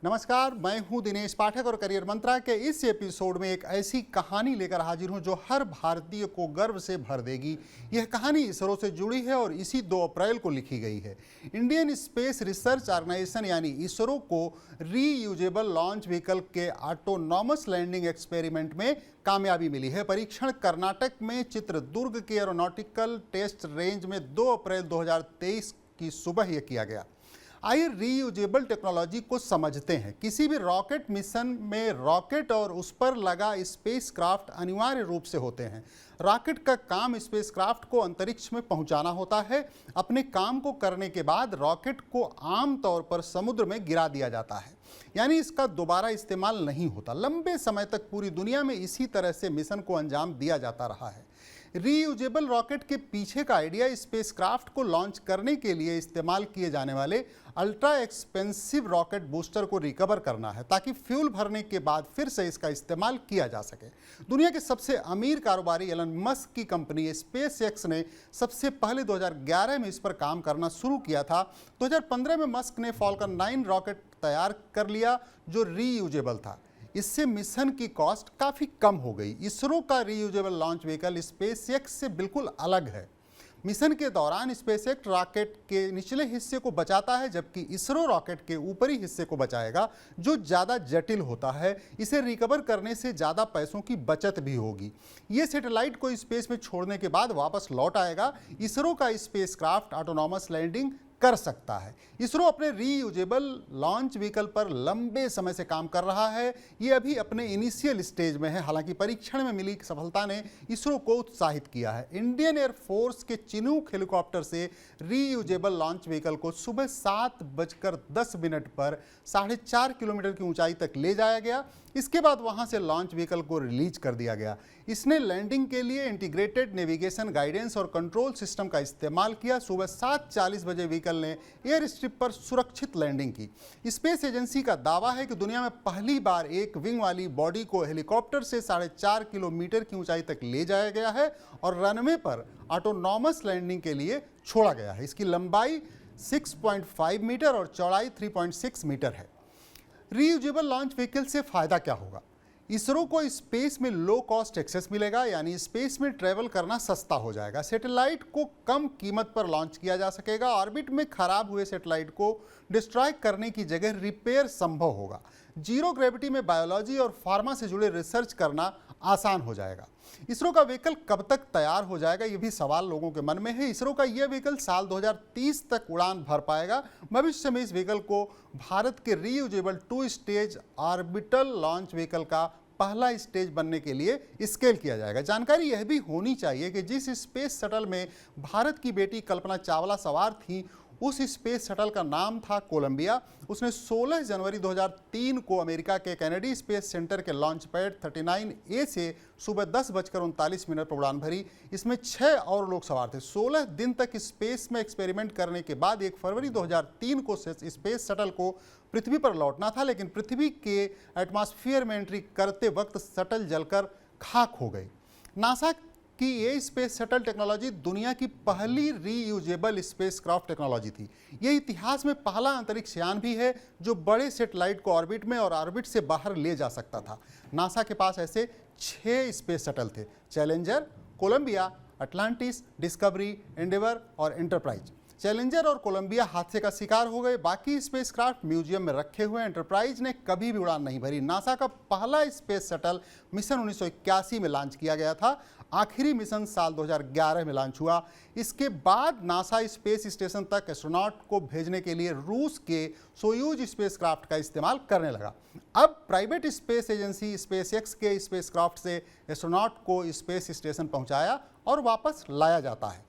नमस्कार, मैं हूं दिनेश पाठक और करियर मंत्रा के इस एपिसोड में एक ऐसी कहानी लेकर हाजिर हूं जो हर भारतीय को गर्व से भर देगी। यह कहानी इसरो से जुड़ी है और इसी 2 अप्रैल को लिखी गई है। इंडियन स्पेस रिसर्च ऑर्गेनाइजेशन यानी इसरो को रीयूजेबल लॉन्च व्हीकल के ऑटोनॉमस लैंडिंग एक्सपेरिमेंट में कामयाबी मिली है। परीक्षण कर्नाटक में चित्रदुर्ग के एरोनॉटिकल टेस्ट रेंज में 2 अप्रैल 2023 की सुबह यह किया गया। आइए रीयूजेबल टेक्नोलॉजी को समझते हैं। किसी भी रॉकेट मिशन में रॉकेट और उस पर लगा स्पेसक्राफ्ट अनिवार्य रूप से होते हैं। रॉकेट का काम स्पेसक्राफ्ट को अंतरिक्ष में पहुंचाना होता है। अपने काम को करने के बाद रॉकेट को आमतौर पर समुद्र में गिरा दिया जाता है, यानी इसका दोबारा इस्तेमाल नहीं होता। लंबे समय तक पूरी दुनिया में इसी तरह से मिशन को अंजाम दिया जाता रहा है। रीयूजेबल रॉकेट के पीछे का आइडिया स्पेसक्राफ्ट को लॉन्च करने के लिए इस्तेमाल किए जाने वाले अल्ट्रा एक्सपेंसिव रॉकेट बूस्टर को रिकवर करना है, ताकि फ्यूल भरने के बाद फिर से इसका इस्तेमाल किया जा सके। दुनिया के सबसे अमीर कारोबारी एलन मस्क की कंपनी स्पेसएक्स ने सबसे पहले 2011 में इस पर काम करना शुरू किया था। 2015 में मस्क ने फॉल्कन 9 रॉकेट तैयार कर लिया जो रीयूजेबल था। इससे मिशन की कॉस्ट काफ़ी कम हो गई। इसरो का रीयूजेबल लॉन्च व्हीकल स्पेसएक्स से बिल्कुल अलग है। मिशन के दौरान स्पेसएक्स रॉकेट के निचले हिस्से को बचाता है, जबकि इसरो रॉकेट के ऊपरी हिस्से को बचाएगा, जो ज़्यादा जटिल होता है। इसे रिकवर करने से ज़्यादा पैसों की बचत भी होगी। ये सैटेलाइट को स्पेस में छोड़ने के बाद वापस लौट आएगा। इसरो का स्पेसक्राफ्ट ऑटोनॉमस लैंडिंग कर सकता है। इसरो अपने रीयूजेबल लॉन्च व्हीकल पर लंबे समय से काम कर रहा है। ये अभी अपने इनिशियल स्टेज में है। हालांकि परीक्षण में मिली सफलता ने इसरो को उत्साहित किया है। इंडियन एयरफोर्स के चिनूक हेलीकॉप्टर से रीयूजेबल लॉन्च व्हीकल को सुबह 7:10 पर 4.5 किलोमीटर की ऊंचाई तक ले जाया गया। इसके बाद वहां से लॉन्च व्हीकल को रिलीज कर दिया गया। इसने लैंडिंग के लिए इंटीग्रेटेड नेविगेशन, गाइडेंस और कंट्रोल सिस्टम का इस्तेमाल किया। सुबह 7:40 बजे व्हीकल ने एयर स्ट्रिप पर सुरक्षित लैंडिंग की। स्पेस एजेंसी का दावा है कि दुनिया में पहली बार एक विंग वाली बॉडी को हेलीकॉप्टर से 4.5 किलोमीटर की ऊंचाई तक ले जाया गया है और रनवे पर ऑटोनॉमस लैंडिंग के लिए छोड़ा गया है। इसकी लंबाई 6.5 मीटर और चौड़ाई 3.6 मीटर है। रीयूजेबल लॉन्च व्हीकल से फायदा क्या होगा? इसरो को स्पेस में लो कॉस्ट एक्सेस मिलेगा, यानी स्पेस में ट्रैवल करना सस्ता हो जाएगा। सैटेलाइट को कम कीमत पर लॉन्च किया जा सकेगा। ऑर्बिट में खराब हुए सैटेलाइट को डिस्ट्रॉय करने की जगह रिपेयर संभव होगा। जीरो ग्रेविटी में बायोलॉजी और फार्मा से जुड़े रिसर्च करना आसान हो जाएगा। इसरो का व्हीकल कब तक तैयार हो जाएगा, ये भी सवाल लोगों के मन में है। इसरो का यह व्हीकल साल 2030 तक उड़ान भर पाएगा। भविष्य में इस व्हीकल को भारत के reusable 2 stage orbital launch vehicle का पहला स्टेज बनने के लिए स्केल किया जाएगा। जानकारी यह भी होनी चाहिए कि जिस स्पेस शटल में भारत की बेटी कल्पना चावला सवार थी, उस स्पेस शटल का नाम था कोलंबिया। उसने 16 जनवरी 2003 को अमेरिका के कैनेडी स्पेस सेंटर के लॉन्च पैड 39A से सुबह 10:39 पर उड़ान भरी। इसमें 6 और लोग सवार थे। 16 दिन तक स्पेस में एक्सपेरिमेंट करने के बाद 1 फरवरी 2003 को स्पेस शटल को पृथ्वी पर लौटना था, लेकिन पृथ्वी के एटमॉस्फेयर में एंट्री करते वक्त शटल जलकर खाक हो गई। नासा कि ये स्पेस शटल टेक्नोलॉजी दुनिया की पहली रीयूजेबल स्पेसक्राफ्ट टेक्नोलॉजी थी। ये इतिहास में पहला अंतरिक्ष यान भी है जो बड़े सैटेलाइट को ऑर्बिट में और ऑर्बिट से बाहर ले जा सकता था। नासा के पास ऐसे 6 स्पेस शटल थे: Challenger, Columbia, Atlantis, Discovery, Endeavour और एंटरप्राइज। चैलेंजर और कोलंबिया हादसे का शिकार हो गए। बाकी स्पेसक्राफ्ट म्यूजियम में रखे हुए। एंटरप्राइज ने कभी भी उड़ान नहीं भरी। नासा का पहला स्पेस शटल मिशन 1981 में लॉन्च किया गया था। आखिरी मिशन साल 2011 में लॉन्च हुआ। इसके बाद नासा स्पेस स्टेशन तक एस्ट्रोनॉट को भेजने के लिए रूस के सोयूज स्पेसक्राफ्ट का इस्तेमाल करने लगा। अब प्राइवेट स्पेस एजेंसी स्पेसएक्स के स्पेसक्राफ्ट से एस्ट्रोनॉट को स्पेस स्टेशन पहुंचाया और वापस लाया जाता है।